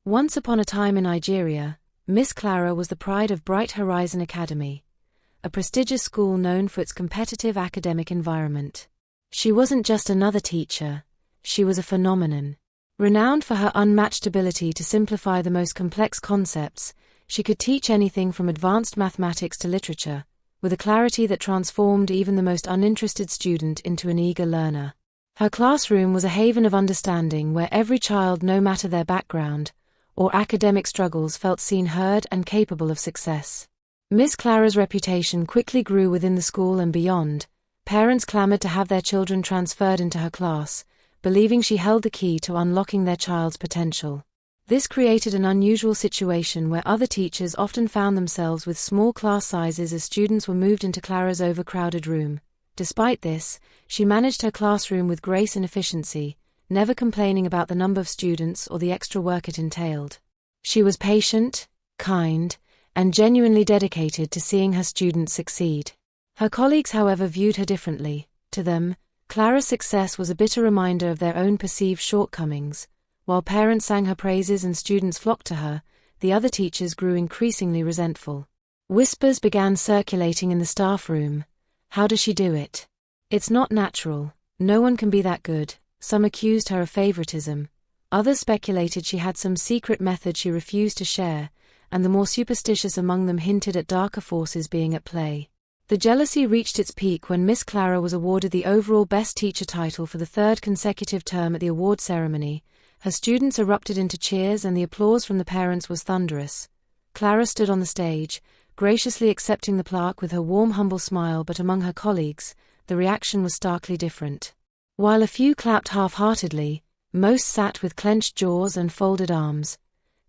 Once upon a time in Nigeria, Miss Clara was the pride of Bright Horizon Academy, a prestigious school known for its competitive academic environment. She wasn't just another teacher, she was a phenomenon. Renowned for her unmatched ability to simplify the most complex concepts, she could teach anything from advanced mathematics to literature, with a clarity that transformed even the most uninterested student into an eager learner. Her classroom was a haven of understanding where every child, no matter their background or academic struggles, felt seen, heard, and capable of success. Miss Clara's reputation quickly grew within the school and beyond. Parents clamored to have their children transferred into her class, believing she held the key to unlocking their child's potential. This created an unusual situation where other teachers often found themselves with small class sizes as students were moved into Clara's overcrowded room. Despite this, she managed her classroom with grace and efficiency, never complaining about the number of students or the extra work it entailed. She was patient, kind, and genuinely dedicated to seeing her students succeed. Her colleagues, however, viewed her differently. To them, Clara's success was a bitter reminder of their own perceived shortcomings. While parents sang her praises and students flocked to her, the other teachers grew increasingly resentful. Whispers began circulating in the staff room. How does she do it? It's not natural. No one can be that good. Some accused her of favoritism. Others speculated she had some secret method she refused to share, and the more superstitious among them hinted at darker forces being at play. The jealousy reached its peak when Miss Clara was awarded the overall Best Teacher title for the third consecutive term at the award ceremony. Her students erupted into cheers and the applause from the parents was thunderous. Clara stood on the stage, graciously accepting the plaque with her warm, humble smile, but among her colleagues, the reaction was starkly different. While a few clapped half-heartedly, most sat with clenched jaws and folded arms,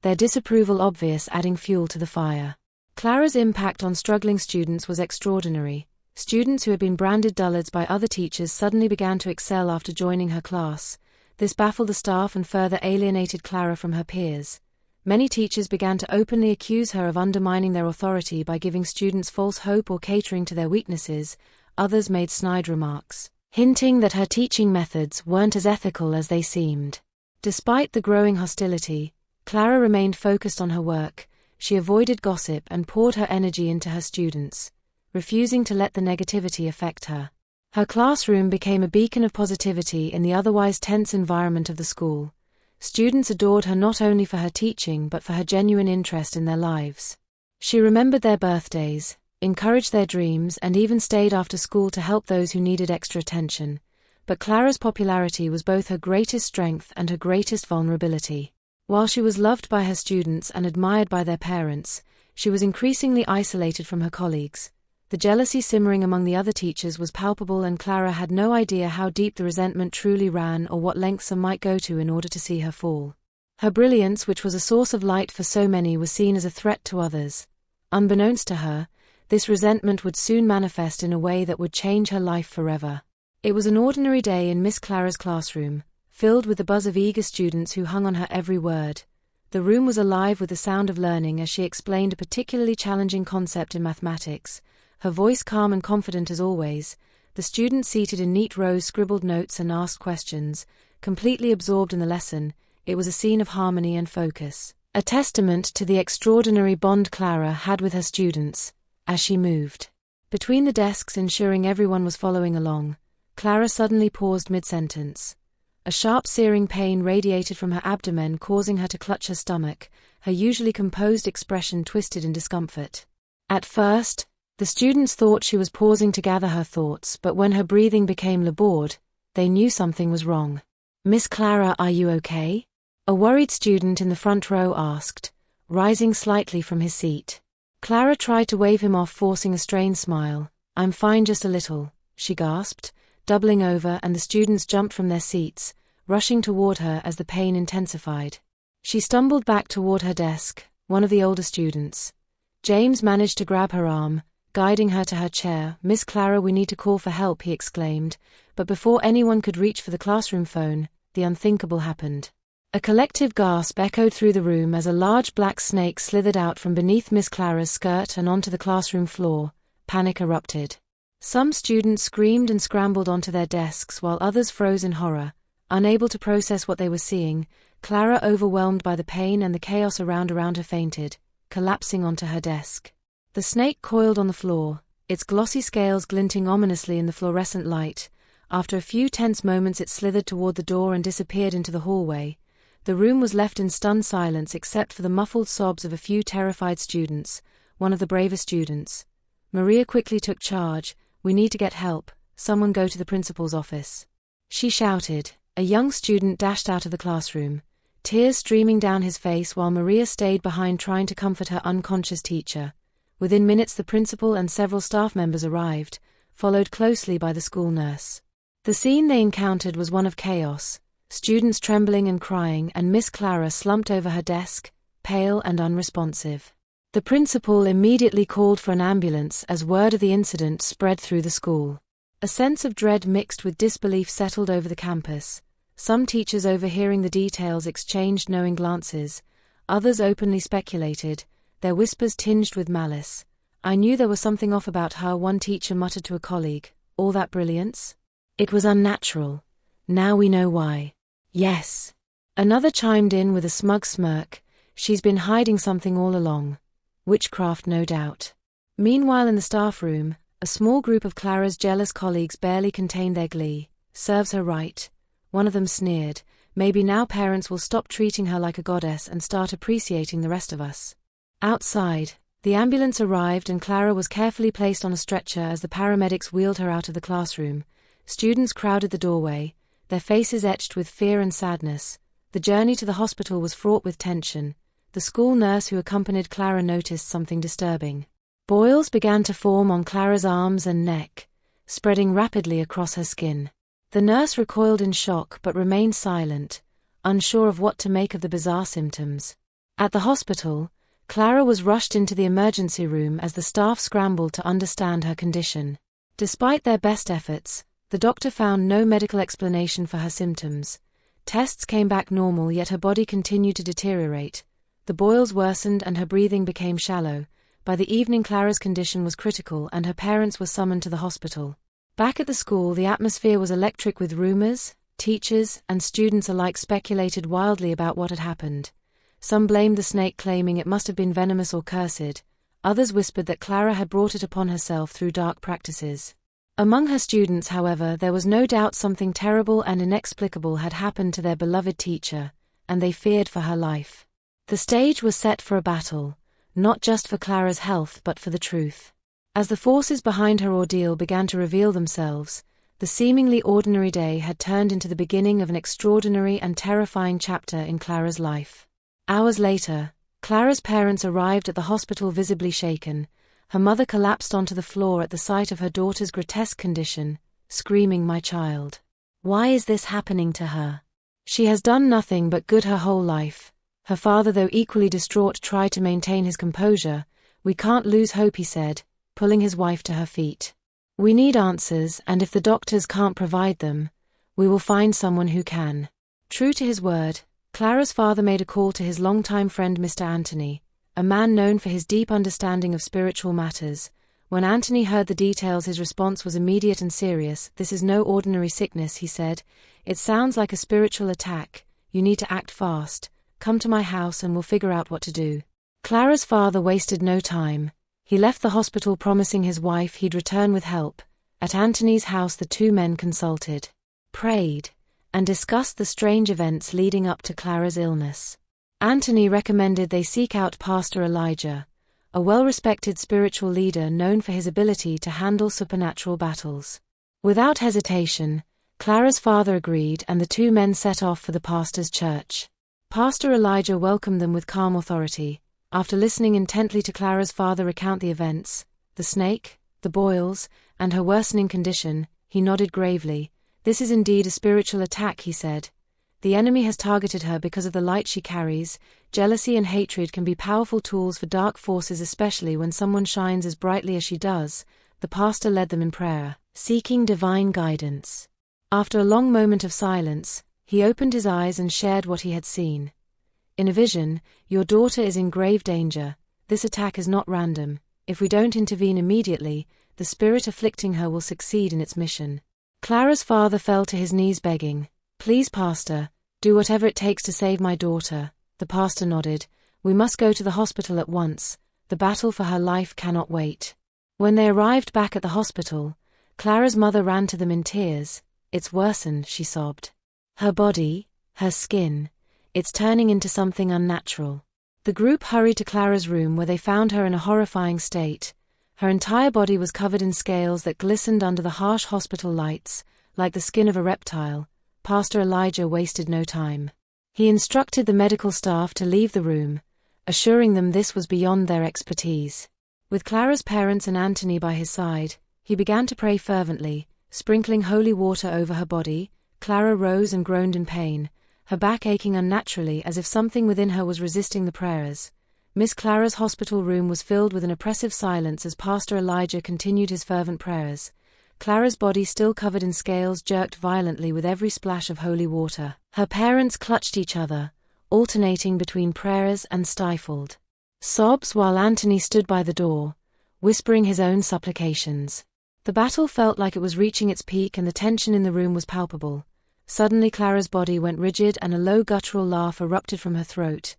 their disapproval obvious, adding fuel to the fire. Clara's impact on struggling students was extraordinary. Students who had been branded dullards by other teachers suddenly began to excel after joining her class. This baffled the staff and further alienated Clara from her peers. Many teachers began to openly accuse her of undermining their authority by giving students false hope or catering to their weaknesses. Others made snide remarks, hinting that her teaching methods weren't as ethical as they seemed. Despite the growing hostility, Clara remained focused on her work. She avoided gossip and poured her energy into her students, refusing to let the negativity affect her. Her classroom became a beacon of positivity in the otherwise tense environment of the school. Students adored her not only for her teaching but for her genuine interest in their lives. She remembered their birthdays, encouraged their dreams, and even stayed after school to help those who needed extra attention. But Clara's popularity was both her greatest strength and her greatest vulnerability. While she was loved by her students and admired by their parents, she was increasingly isolated from her colleagues. The jealousy simmering among the other teachers was palpable, and Clara had no idea how deep the resentment truly ran or what lengths some might go to in order to see her fall. Her brilliance, which was a source of light for so many, was seen as a threat to others. Unbeknownst to her, this resentment would soon manifest in a way that would change her life forever. It was an ordinary day in Miss Clara's classroom, filled with the buzz of eager students who hung on her every word. The room was alive with the sound of learning as she explained a particularly challenging concept in mathematics. Her voice calm and confident as always, the students seated in neat rows scribbled notes and asked questions, completely absorbed in the lesson. It was a scene of harmony and focus, a testament to the extraordinary bond Clara had with her students. As she moved between the desks, ensuring everyone was following along, Clara suddenly paused mid-sentence. A sharp searing pain radiated from her abdomen, causing her to clutch her stomach. Her usually composed expression twisted in discomfort. At first, the students thought she was pausing to gather her thoughts, but when her breathing became labored, they knew something was wrong. "Miss Clara, are you okay?" a worried student in the front row asked, rising slightly from his seat. Clara tried to wave him off, forcing a strained smile. "I'm fine, just a little," she gasped, doubling over, and the students jumped from their seats, rushing toward her as the pain intensified. She stumbled back toward her desk. One of the older students, James, managed to grab her arm, guiding her to her chair. "Miss Clara, we need to call for help," he exclaimed, but before anyone could reach for the classroom phone, the unthinkable happened. A collective gasp echoed through the room as a large black snake slithered out from beneath Miss Clara's skirt and onto the classroom floor. Panic erupted. Some students screamed and scrambled onto their desks while others froze in horror, unable to process what they were seeing. Clara, overwhelmed by the pain and the chaos around her, fainted, collapsing onto her desk. The snake coiled on the floor, its glossy scales glinting ominously in the fluorescent light. After a few tense moments it slithered toward the door and disappeared into the hallway. The room was left in stunned silence except for the muffled sobs of a few terrified students, one of the bravest students. Maria quickly took charge. "We need to get help, someone go to the principal's office," she shouted. A young student dashed out of the classroom, tears streaming down his face while Maria stayed behind trying to comfort her unconscious teacher. Within minutes the principal and several staff members arrived, followed closely by the school nurse. The scene they encountered was one of chaos, students trembling and crying, and Miss Clara slumped over her desk, pale and unresponsive. The principal immediately called for an ambulance as word of the incident spread through the school. A sense of dread mixed with disbelief settled over the campus. Some teachers, overhearing the details, exchanged knowing glances. Others openly speculated, their whispers tinged with malice. "I knew there was something off about her," one teacher muttered to a colleague. "All that brilliance? It was unnatural. Now we know why." "Yes," another chimed in with a smug smirk. "She's been hiding something all along. Witchcraft, no doubt." Meanwhile, in the staff room, a small group of Clara's jealous colleagues barely contained their glee. "Serves her right," one of them sneered. "Maybe now parents will stop treating her like a goddess and start appreciating the rest of us." Outside, the ambulance arrived and Clara was carefully placed on a stretcher as the paramedics wheeled her out of the classroom. Students crowded the doorway, their faces etched with fear and sadness. The journey to the hospital was fraught with tension. The school nurse who accompanied Clara noticed something disturbing. Boils began to form on Clara's arms and neck, spreading rapidly across her skin. The nurse recoiled in shock but remained silent, unsure of what to make of the bizarre symptoms. At the hospital, Clara was rushed into the emergency room as the staff scrambled to understand her condition. Despite their best efforts, the doctor found no medical explanation for her symptoms. Tests came back normal, yet her body continued to deteriorate. The boils worsened and her breathing became shallow. By the evening, Clara's condition was critical and her parents were summoned to the hospital. Back at the school, the atmosphere was electric with rumors. Teachers and students alike speculated wildly about what had happened. Some blamed the snake, claiming it must have been venomous or cursed. Others whispered that Clara had brought it upon herself through dark practices. Among her students, however, there was no doubt something terrible and inexplicable had happened to their beloved teacher, and they feared for her life. The stage was set for a battle, not just for Clara's health but for the truth. As the forces behind her ordeal began to reveal themselves, the seemingly ordinary day had turned into the beginning of an extraordinary and terrifying chapter in Clara's life. Hours later, Clara's parents arrived at the hospital visibly shaken. Her mother collapsed onto the floor at the sight of her daughter's grotesque condition, screaming, "My child! Why is this happening to her? She has done nothing but good her whole life." Her father, though equally distraught, tried to maintain his composure. "We can't lose hope," he said, pulling his wife to her feet. "We need answers, and if the doctors can't provide them, we will find someone who can." True to his word, Clara's father made a call to his longtime friend Mr. Anthony, a man known for his deep understanding of spiritual matters. When Anthony heard the details, his response was immediate and serious. "This is no ordinary sickness," he said. "It sounds like a spiritual attack. You need to act fast. Come to my house and we'll figure out what to do." Clara's father wasted no time. He left the hospital promising his wife he'd return with help. At Anthony's house the two men consulted, prayed, and discussed the strange events leading up to Clara's illness. Anthony recommended they seek out Pastor Elijah, a well-respected spiritual leader known for his ability to handle supernatural battles. Without hesitation, Clara's father agreed and the two men set off for the pastor's church. Pastor Elijah welcomed them with calm authority. After listening intently to Clara's father recount the events, the snake, the boils, and her worsening condition, he nodded gravely. "This is indeed a spiritual attack," he said. "The enemy has targeted her because of the light she carries. Jealousy and hatred can be powerful tools for dark forces, especially when someone shines as brightly as she does." The pastor led them in prayer, seeking divine guidance. After a long moment of silence, he opened his eyes and shared what he had seen. In a vision, "Your daughter is in grave danger. This attack is not random. If we don't intervene immediately, the spirit afflicting her will succeed in its mission." Clara's father fell to his knees begging, "Please, Pastor, Do whatever it takes to save my daughter. The pastor nodded. We must go to the hospital at once. The battle for her life cannot wait. When they arrived back at the hospital, Clara's mother ran to them in tears. It's worsened, she sobbed. Her body, her skin, it's turning into something unnatural. The group hurried to Clara's room where they found her in a horrifying state. Her entire body was covered in scales that glistened under the harsh hospital lights, like the skin of a reptile. Pastor Elijah wasted no time. He instructed the medical staff to leave the room, assuring them this was beyond their expertise. With Clara's parents and Anthony by his side, he began to pray fervently, sprinkling holy water over her body. Clara rose and groaned in pain, her back aching unnaturally as if something within her was resisting the prayers. Miss Clara's hospital room was filled with an oppressive silence as Pastor Elijah continued his fervent prayers. Clara's body, still covered in scales, jerked violently with every splash of holy water. Her parents clutched each other, alternating between prayers and stifled sobs while Anthony stood by the door, whispering his own supplications. The battle felt like it was reaching its peak and the tension in the room was palpable. Suddenly Clara's body went rigid and a low guttural laugh erupted from her throat.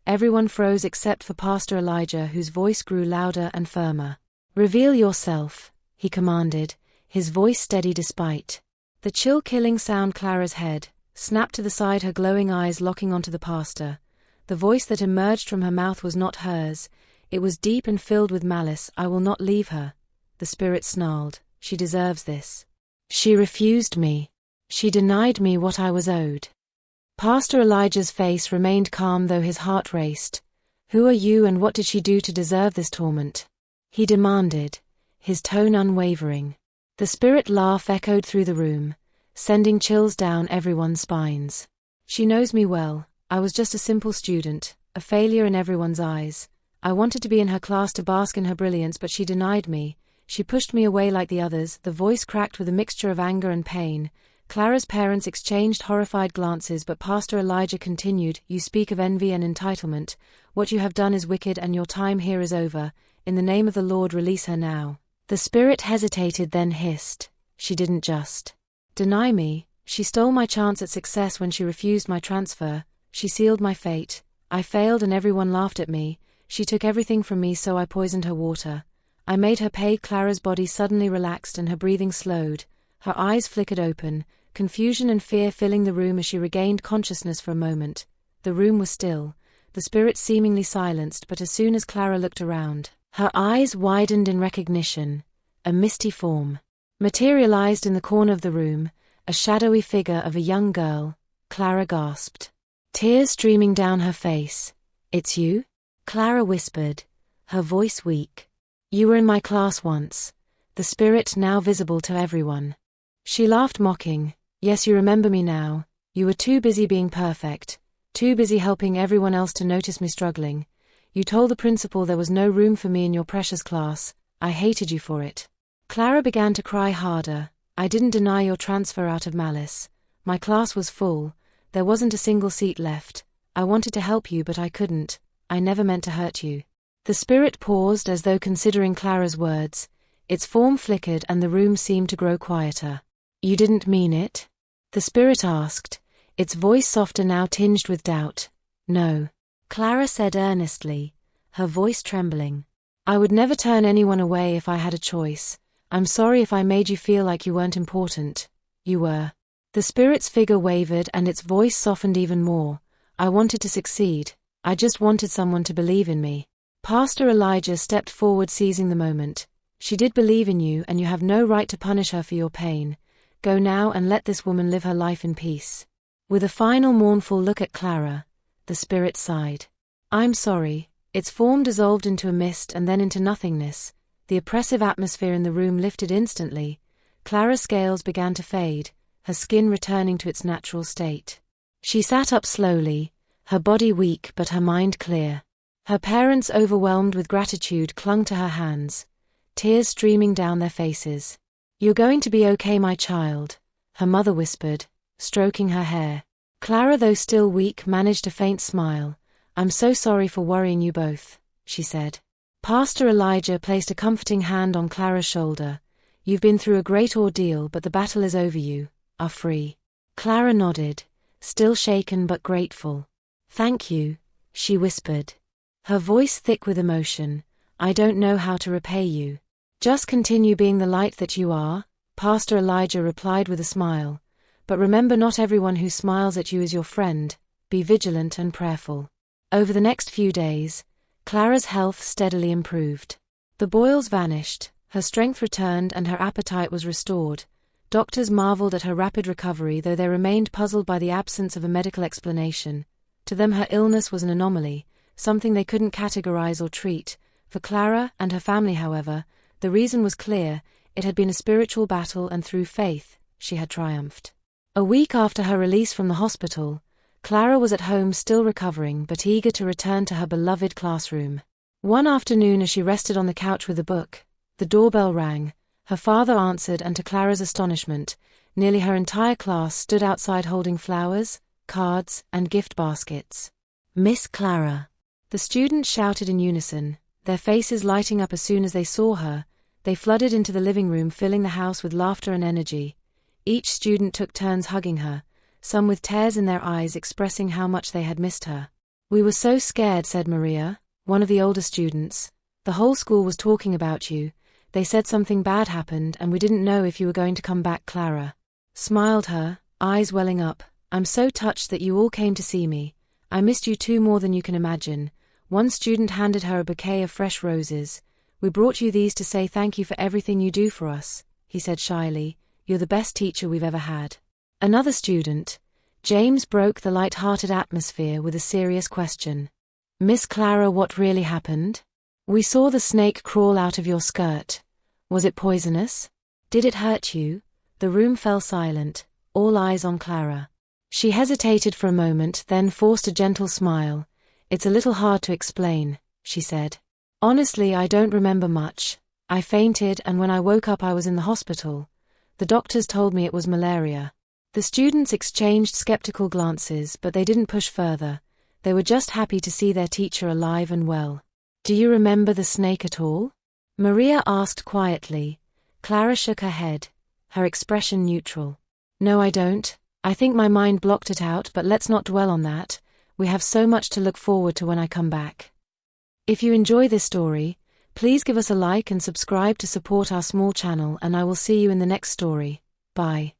Everyone froze except for Pastor Elijah, whose voice grew louder and firmer. "Reveal yourself," he commanded, his voice steady despite the chill-killing sound. Clara's head snapped to the side, her glowing eyes locking onto the pastor. The voice that emerged from her mouth was not hers. It was deep and filled with malice. "I will not leave her," the spirit snarled. "She deserves this. She refused me. She denied me what I was owed." Pastor Elijah's face remained calm though his heart raced. "Who are you and what did she do to deserve this torment?" he demanded, his tone unwavering. The spirit laugh echoed through the room, sending chills down everyone's spines. "She knows me well. I was just a simple student, a failure in everyone's eyes. I wanted to be in her class to bask in her brilliance, but she denied me. She pushed me away like the others." The voice cracked with a mixture of anger and pain. Clara's parents exchanged horrified glances, but Pastor Elijah continued, "You speak of envy and entitlement. What you have done is wicked and your time here is over. In the name of the Lord, release her now." The spirit hesitated, then hissed, "She didn't just deny me. She stole my chance at success when she refused my transfer. She sealed my fate. I failed and everyone laughed at me. She took everything from me, so I poisoned her water. I made her pay." Clara's body suddenly relaxed and her breathing slowed. Her eyes flickered open, confusion and fear filling the room as she regained consciousness for a moment. The room was still, the spirit seemingly silenced, but as soon as Clara looked around, her eyes widened in recognition. A misty form materialized in the corner of the room, a shadowy figure of a young girl. Clara gasped, tears streaming down her face. "It's you?" Clara whispered, her voice weak. "You were in my class once." The spirit now visible to everyone. She laughed, mocking. "Yes, you remember me now. You were too busy being perfect, too busy helping everyone else to notice me struggling. You told the principal there was no room for me in your precious class. I hated you for it." Clara began to cry harder. "I didn't deny your transfer out of malice. My class was full. There wasn't a single seat left. I wanted to help you, but I couldn't. I never meant to hurt you." The spirit paused as though considering Clara's words. Its form flickered and the room seemed to grow quieter. "You didn't mean it?" the spirit asked, its voice softer now, tinged with doubt. "No," Clara said earnestly, her voice trembling. "I would never turn anyone away if I had a choice. I'm sorry if I made you feel like you weren't important. You were." The spirit's figure wavered and its voice softened even more. "I wanted to succeed. I just wanted someone to believe in me." Pastor Elijah stepped forward, seizing the moment. "She did believe in you, and you have no right to punish her for your pain. Go now and let this woman live her life in peace." With a final mournful look at Clara, the spirit sighed. "I'm sorry." Its form dissolved into a mist and then into nothingness. The oppressive atmosphere in the room lifted instantly. Clara's scales began to fade, her skin returning to its natural state. She sat up slowly, her body weak but her mind clear. Her parents, overwhelmed with gratitude, clung to her hands, tears streaming down their faces. "You're going to be okay, my child," her mother whispered, stroking her hair. Clara, though still weak, managed a faint smile. "I'm so sorry for worrying you both," she said. Pastor Elijah placed a comforting hand on Clara's shoulder. "You've been through a great ordeal, but the battle is over. You are free." Clara nodded, still shaken but grateful. "Thank you," she whispered, her voice thick with emotion. "I don't know how to repay you." "Just continue being the light that you are," Pastor Elijah replied with a smile. "But remember, not everyone who smiles at you is your friend. Be vigilant and prayerful." Over the next few days, Clara's health steadily improved. The boils vanished, her strength returned, and her appetite was restored. Doctors marveled at her rapid recovery, though they remained puzzled by the absence of a medical explanation. To them, her illness was an anomaly, something they couldn't categorize or treat. For Clara and her family, however, the reason was clear: it had been a spiritual battle, and through faith, she had triumphed. A week after her release from the hospital, Clara was at home, still recovering but eager to return to her beloved classroom. One afternoon, as she rested on the couch with a book, the doorbell rang. Her father answered, and to Clara's astonishment, nearly her entire class stood outside holding flowers, cards, and gift baskets. "Miss Clara!" The students shouted in unison, their faces lighting up as soon as they saw her. They flooded into the living room, filling the house with laughter and energy. Each student took turns hugging her, some with tears in their eyes expressing how much they had missed her. "We were so scared," said Maria, one of the older students. "The whole school was talking about you. They said something bad happened, and we didn't know if you were going to come back." Clara smiled, her eyes welling up. "I'm so touched that you all came to see me. I missed you too, more than you can imagine." One student handed her a bouquet of fresh roses. "We brought you these to say thank you for everything you do for us," he said shyly. "You're the best teacher we've ever had." Another student, James, broke the light-hearted atmosphere with a serious question. "Miss Clara, what really happened? We saw the snake crawl out of your skirt. Was it poisonous? Did it hurt you?" The room fell silent, all eyes on Clara. She hesitated for a moment, then forced a gentle smile. "It's a little hard to explain," she said. "Honestly, I don't remember much. I fainted, and when I woke up I was in the hospital. The doctors told me it was malaria." The students exchanged skeptical glances, but they didn't push further. They were just happy to see their teacher alive and well. "Do you remember the snake at all?" Maria asked quietly. Clara shook her head, her expression neutral. "No, I don't. I think my mind blocked it out, but let's not dwell on that. We have so much to look forward to when I come back." If you enjoy this story, please give us a like and subscribe to support our small channel, and I will see you in the next story. Bye.